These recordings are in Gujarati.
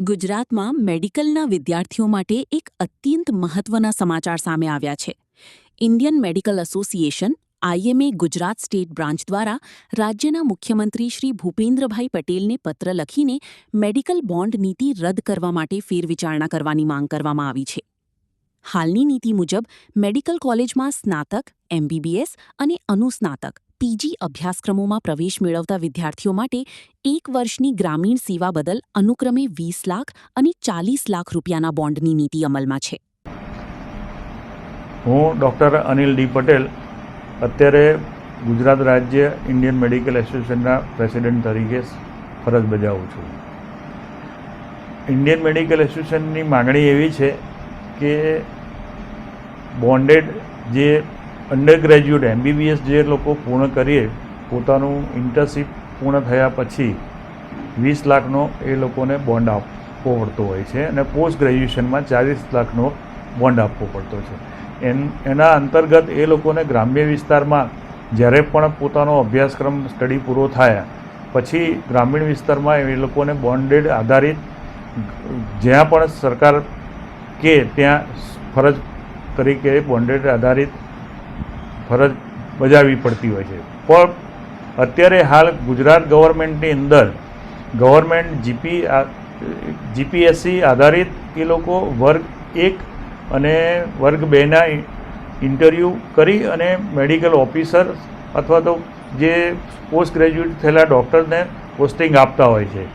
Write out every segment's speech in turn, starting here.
ગુજરાતમાં મેડિકલના વિદ્યાર્થીઓ માટે એક અત્યંત મહત્વના સમાચાર સામે આવ્યા છે. Indian medical association IMA Gujarat state branch દ્વારા રાજ્યના મુખ્યમંત્રી શ્રી ભૂપેન્દ્રભાઈ પટેલને પત્ર લખીને મેડિકલ બોન્ડ નીતિ રદ કરવા માટે ફેરવિચારણા કરવાની માંગ કરવામાં આવી છે. હાલની નીતિ મુજબ મેડિકલ કોલેજમાં સ્નાતક, એમબીબીએસ અને અનુસ્નાતક પીજી અભ્યાસક્રમોમાં પ્રવેશ મેળવતા વિદ્યાર્થીઓ માટે 1 વર્ષની ગ્રામીણ સેવા બદલ અનુક્રમે 20 લાખ અને 40 લાખ રૂપિયાના બોન્ડની નીતિ અમલમાં છે. હું ડૉક્ટર અનિલ ડી પટેલ અત્યારે ગુજરાત રાજ્ય ઇન્ડિયન મેડિકલ એસોસિએશનના પ્રેસિડેન્ટ તરીકે ફરજ બજાવું છું. ઇન્ડિયન મેડિકલ એસોસિએશનની માગણી એવી છે કે બોન્ડેડ જે અંડર ગ્રેજ્યુએટ એમબીબીએસ જે લોકો પૂર્ણ કરીએ પોતાનું ઇન્ટર્નશીપ પૂર્ણ થયા પછી 20 લાખનો એ લોકોને બોન્ડ આપવો પડતો હોય છે અને પોસ્ટ ગ્રેજ્યુએશનમાં 40 લાખનો બોન્ડ આપવો પડતો છે. એના અંતર્ગત એ લોકોને ગ્રામ્ય વિસ્તારમાં જ્યારે પણ પોતાનો અભ્યાસક્રમ સ્ટડી પૂરો થાય પછી ગ્રામીણ વિસ્તારમાં એ લોકોને બોન્ડેડ આધારિત જ્યાં પણ સરકાર કે ત્યાં ફરજ તરીકે બોન્ડેડ આધારિત ફરજ બજાવવી પડતી હોય છે. પણ અત્યારે હાલ ગુજરાત ગવર્મેન્ટની અંદર ગવર્મેન્ટ જીપીએસસી આધારિત એ લોકો વર્ગ 1 અને વર્ગ 2ના ઇન્ટરવ્યૂ કરી અને મેડિકલ ઓફિસર અથવા તો જે પોસ્ટ ગ્રેજ્યુએટ થયેલા ડૉક્ટરને પોસ્ટિંગ આપતા હોય છે.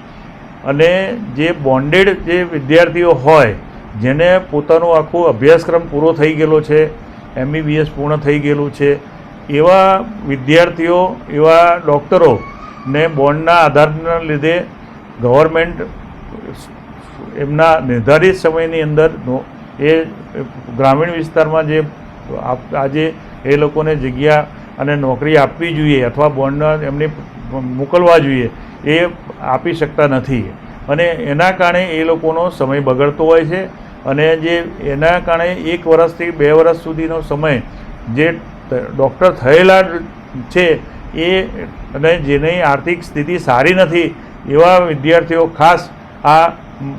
અને જે બોન્ડેડ જે વિદ્યાર્થીઓ હોય જેને પોતાનો આખો અભ્યાસક્રમ પૂરો થઈ ગયેલો છે, એમબીબીએસ પૂર્ણ થઈ ગયેલું છે, એવા વિદ્યાર્થીઓ એવા ડૉક્ટરોને બોન્ડના આધારના લીધે ગવર્મેન્ટ એમના નિર્ધારિત સમયની અંદર એ ગ્રામીણ વિસ્તારમાં જે આજે એ લોકોને જગ્યા અને નોકરી આપવી જોઈએ અથવા બોન્ડના એમને મોકલવા જોઈએ એ આપી શકતા નથી. અને એના કારણે એ લોકોનો સમય બગડતો હોય છે અને જે એના કારણે 1 વર્ષથી 2 વર્ષ સુધીનો સમય જે ડૉક્ટર થયેલા છે એ અને જેની આર્થિક સ્થિતિ સારી નથી એવા વિદ્યાર્થીઓ ખાસ આ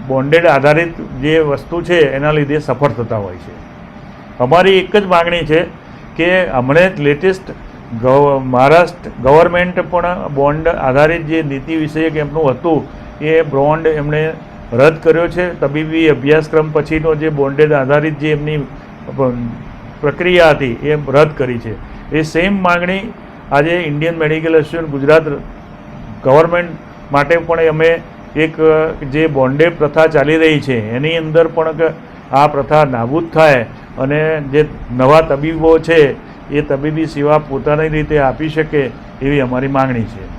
બોન્ડેડ આધારિત જે વસ્તુ છે એના લીધે સફળ થતા હોય છે. અમારી એક જ માગણી છે કે હમણાં જ લેટેસ્ટ મહારાષ્ટ્ર ગવર્મેન્ટ પણ બોન્ડ આધારિત જે નીતિ વિષયક એમનું હતું એ બોન્ડ એમણે રદ કર્યો છે. તબીબી અભ્યાસક્રમ પછીનો જે બોન્ડેડ આધારિત જે એમની પ્રક્રિયા હતી એ રદ કરી છે. એ સેમ માગણી આજે Indian medical association Gujarat government માટે પણ અમે એક જે બોન્ડેડ પ્રથા ચાલી રહી છે એની અંદર પણ આ પ્રથા નાબૂદ થાય અને જે નવા તબીબો છે એ તબીબી સેવા પોતાની રીતે આપી શકે એવી અમારી માગણી છે.